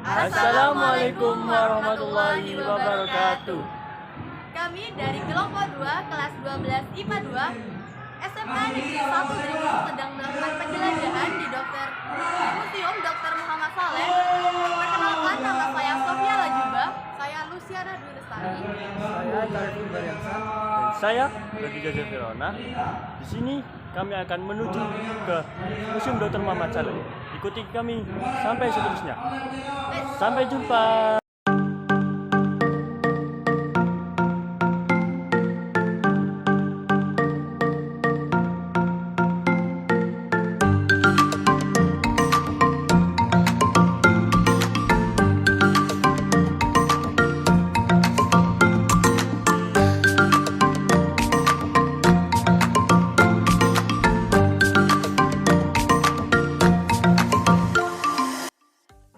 Assalamualaikum warahmatullahi wabarakatuh. Kami dari kelompok 2 kelas 12 IPA 2 SMA Negeri 1 Dringu sedang melakukan penjelajahan di Museum Dr. Muhammad Saleh. Perkenalkan, nama saya Sofia Lajuba, saya Luciana Dwi Lestari. Saya Tariful Baryaksa. Dan saya Raditya Zafirona. Di sini kami akan menuju ke Museum Dr. Muhammad Saleh. Ikuti kami sampai seterusnya. Sampai jumpa.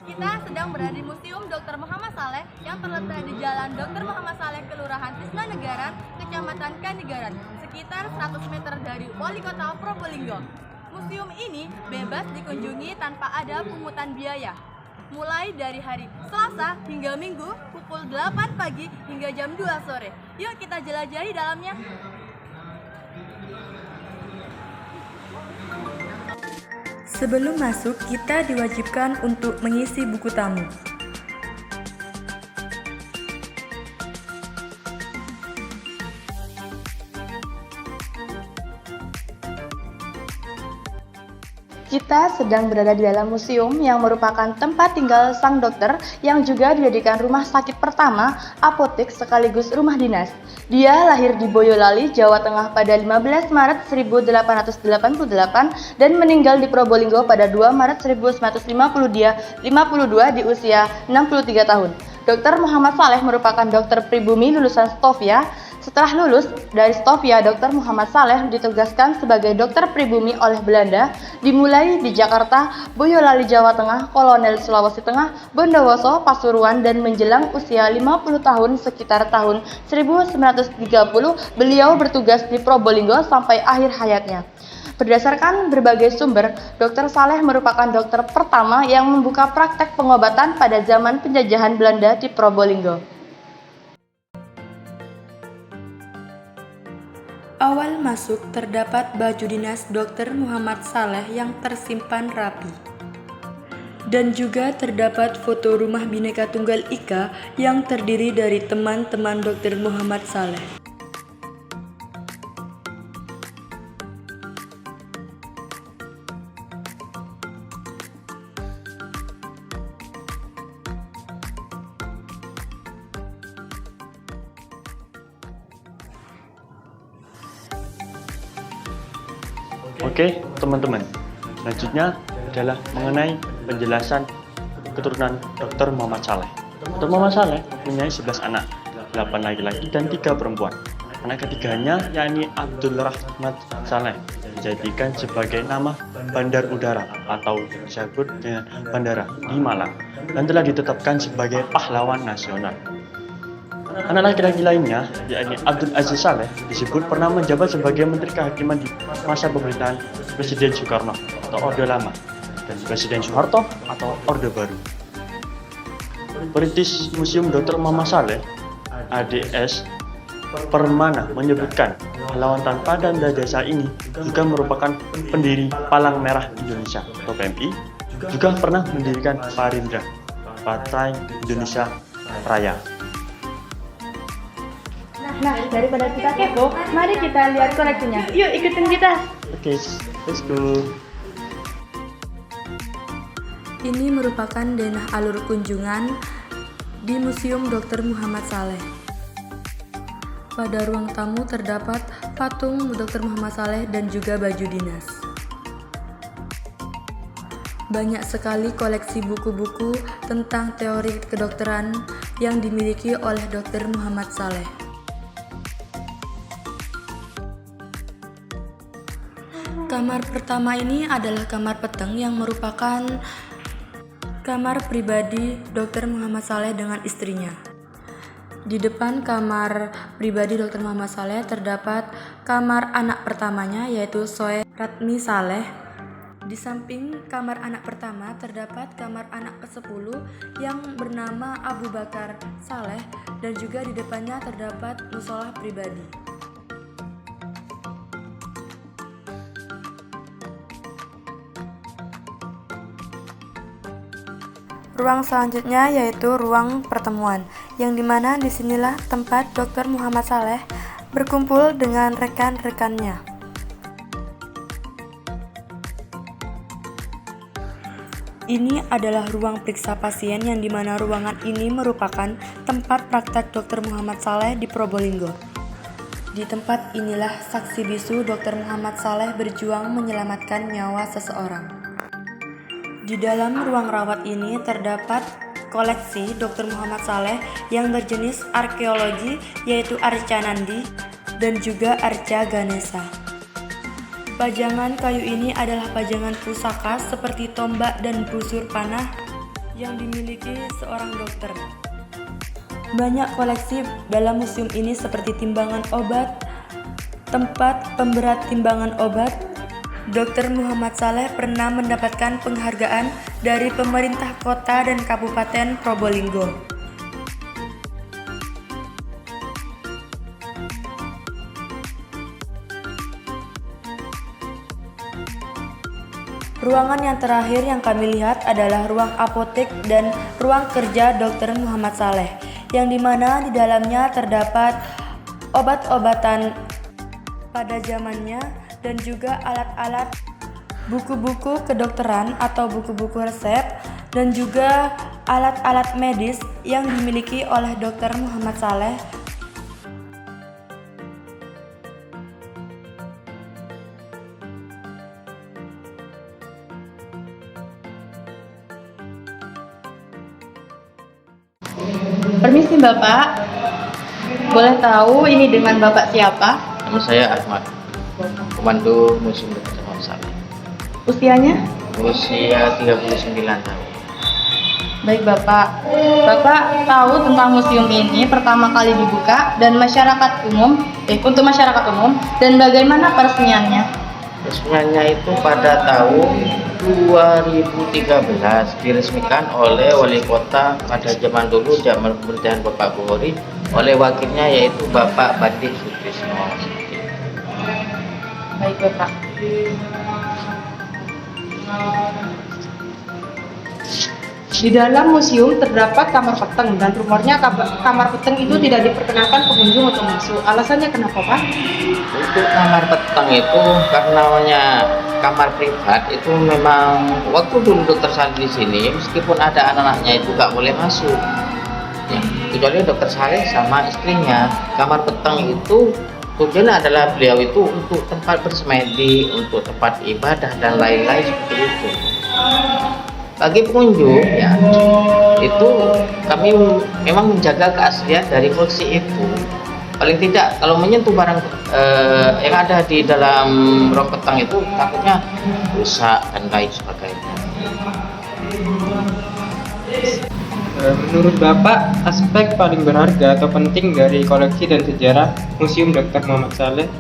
Kita sedang berada di Museum Dr. Muhammad Saleh yang terletak di Jalan Dr. Muhammad Saleh, Kelurahan Tisna Negara, Kecamatan Kanigaran, sekitar 100 meter dari Wali Kota Probolinggo. Museum ini bebas dikunjungi tanpa ada pungutan biaya. Mulai dari hari Selasa hingga Minggu pukul 8 pagi hingga jam 2 sore. Yuk kita jelajahi dalamnya. Sebelum masuk, kita diwajibkan untuk mengisi buku tamu. Kita sedang berada di dalam museum yang merupakan tempat tinggal sang dokter yang juga dijadikan rumah sakit pertama, apotek sekaligus rumah dinas. Dia lahir di Boyolali, Jawa Tengah pada 15 Maret 1888 dan meninggal di Probolinggo pada 2 Maret 1952 di usia 63 tahun. Dr. Muhammad Saleh merupakan dokter pribumi lulusan Stovia. Setelah lulus dari Stovia, Dr. Muhammad Saleh ditugaskan sebagai dokter pribumi oleh Belanda, dimulai di Jakarta, Boyolali, Jawa Tengah, Kolonel Sulawesi Tengah, Bondowoso, Pasuruan, dan menjelang usia 50 tahun sekitar tahun 1930, beliau bertugas di Probolinggo sampai akhir hayatnya. Berdasarkan berbagai sumber, Dr. Saleh merupakan dokter pertama yang membuka praktek pengobatan pada zaman penjajahan Belanda di Probolinggo. Awal masuk terdapat baju dinas Dr. Muhammad Saleh yang tersimpan rapi. Dan juga terdapat foto rumah Bhinneka Tunggal Ika yang terdiri dari teman-teman Dr. Muhammad Saleh. Oke, teman-teman. Selanjutnya adalah mengenai penjelasan keturunan Dr. Muhammad Saleh. Dr. Muhammad Saleh mempunyai 11 anak, 8 laki-laki dan 3 perempuan. Anak ketiganya yakni Abdul Rahmat Saleh dijadikan sebagai nama bandar udara atau disebut dengan bandara di Malang dan telah ditetapkan sebagai pahlawan nasional. Anak laki-laki lainnya, yakni Abdul Aziz Saleh, disebut pernah menjabat sebagai Menteri Kehakiman di masa pemerintahan Presiden Soekarno atau Orde Lama dan Presiden Soeharto atau Orde Baru. Perintis Museum Dr. Muhammad Saleh, ADS Permana, menyebutkan pahlawan tanpa tanda jasa ini juga merupakan pendiri Palang Merah Indonesia atau PMI, juga pernah mendirikan Parindra, Partai Indonesia Raya. Nah, daripada kita kepo, mari kita lihat koleksinya. Yuk, ikutin kita. Oke, let's go. Ini merupakan denah alur kunjungan di Museum Dr. Muhammad Saleh. Pada ruang tamu terdapat patung Dr. Muhammad Saleh dan juga baju dinas. Banyak sekali koleksi buku-buku tentang teori kedokteran yang dimiliki oleh Dr. Muhammad Saleh. Kamar pertama ini adalah kamar peteng yang merupakan kamar pribadi Dr. Muhammad Saleh dengan istrinya. Di depan kamar pribadi Dr. Muhammad Saleh terdapat kamar anak pertamanya yaitu Soe Ratmi Saleh. Di samping kamar anak pertama terdapat kamar anak ke-10 yang bernama Abu Bakar Saleh dan juga di depannya terdapat musola pribadi. Ruang selanjutnya yaitu ruang pertemuan, yang dimana disinilah tempat Dr. Muhammad Saleh berkumpul dengan rekan-rekannya. Ini adalah ruang periksa pasien yang dimana ruangan ini merupakan tempat praktek Dr. Muhammad Saleh di Probolinggo. Di tempat inilah saksi bisu Dr. Muhammad Saleh berjuang menyelamatkan nyawa seseorang. Di dalam ruang rawat ini terdapat koleksi Dr. Muhammad Saleh yang berjenis arkeologi yaitu arca Nandi dan juga arca Ganesha. Pajangan kayu ini adalah pajangan pusaka seperti tombak dan busur panah yang dimiliki seorang dokter. Banyak koleksi dalam museum ini seperti timbangan obat, tempat pemberat timbangan obat. Dr. Muhammad Saleh pernah mendapatkan penghargaan dari pemerintah kota dan kabupaten Probolinggo. Ruangan yang terakhir yang kami lihat adalah ruang apotek dan ruang kerja Dr. Muhammad Saleh, yang dimana di dalamnya terdapat obat-obatan pada zamannya dan juga alat-alat buku-buku kedokteran atau buku-buku resep dan juga alat-alat medis yang dimiliki oleh Dr. Muhammad Saleh. Permisi Bapak, boleh tahu ini dengan Bapak siapa? Nama saya Ahmad, Komando Museum Dr. Muhammad Saleh. Usianya? Usia 39 tahun. Baik Bapak, Bapak tahu tentang museum ini pertama kali dibuka dan untuk masyarakat umum dan bagaimana peresmiannya? Resmiannya itu pada tahun 2013 diresmikan oleh wali kota pada zaman dulu, zaman pemerintahan Bapak Buhori, oleh wakilnya yaitu Bapak Badik Sutrisno. Baik Bapak. Di dalam museum terdapat kamar peteng dan rumornya kamar peteng itu tidak diperkenankan pengunjung untuk masuk. Alasannya kenapa Pak? Untuk kamar petang itu karena namanya kamar privat itu memang waktu dulu Dokter Saleh di sini meskipun ada anak-anaknya itu nggak boleh masuk. Ya, kecuali Dokter Saleh sama istrinya. Kamar petang itu tujuannya adalah beliau itu untuk tempat bersemedi, untuk tempat ibadah dan lain-lain seperti itu. Bagi pengunjung ya itu kami memang menjaga keaslian dari koleksi itu. Paling tidak kalau menyentuh barang yang ada di dalam ruang petang itu takutnya rusak dan lain sebagainya. Menurut Bapak, aspek paling berharga atau penting dari koleksi dan sejarah Museum Dr. Muhammad Saleh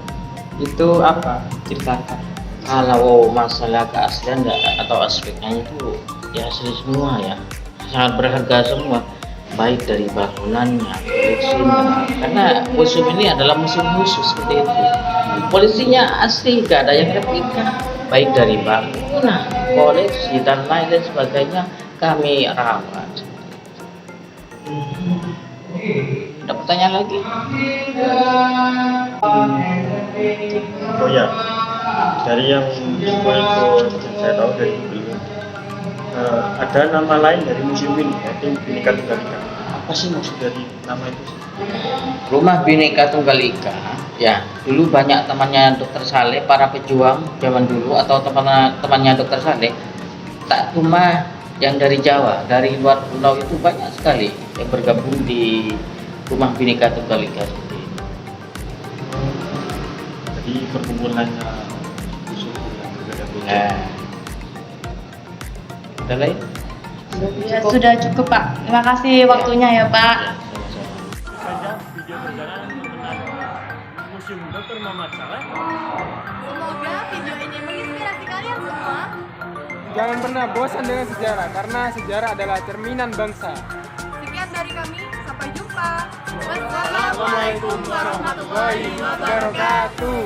itu apa? Ceritakan. Kalau masalah keaslian atau aspeknya itu ya asli semua ya, sangat berharga semua, baik dari bangunannya, koleksinya, karena museum ini adalah museum khusus seperti itu. Koleksinya asli, gak ada yang replika, baik dari bangunan, koleksi dan lain sebagainya kami rawat. Ada pertanyaan lagi? Oh ya, dari yang info saya tahu dari Google, ada nama lain dari museum ini, yaitu Bhinneka Tunggal Ika. Apa sih maksud dari nama itu? Rumah Bhinneka Tunggal Ika, ya dulu banyak temannya Dokter Saleh, para pejuang zaman dulu atau temannya Dokter Saleh, tak cuma yang dari Jawa, dari luar pulau itu banyak sekali yang bergabung di Rumah Bhinneka Tunggal Ika. Jadi perkumpulannya suku yang berbeda-beda. Nah, ada lain? Ya, sudah cukup Pak. Terima kasih waktunya ya Pak. Saja video perjalanan mengenai Museum Dr. Muhammad Saleh. Semoga video ini menginspirasi kalian semua Jangan pernah bosan dengan sejarah, karena sejarah adalah cerminan bangsa. Sekian dari kami, sampai jumpa. Wassalamualaikum warahmatullahi wabarakatuh.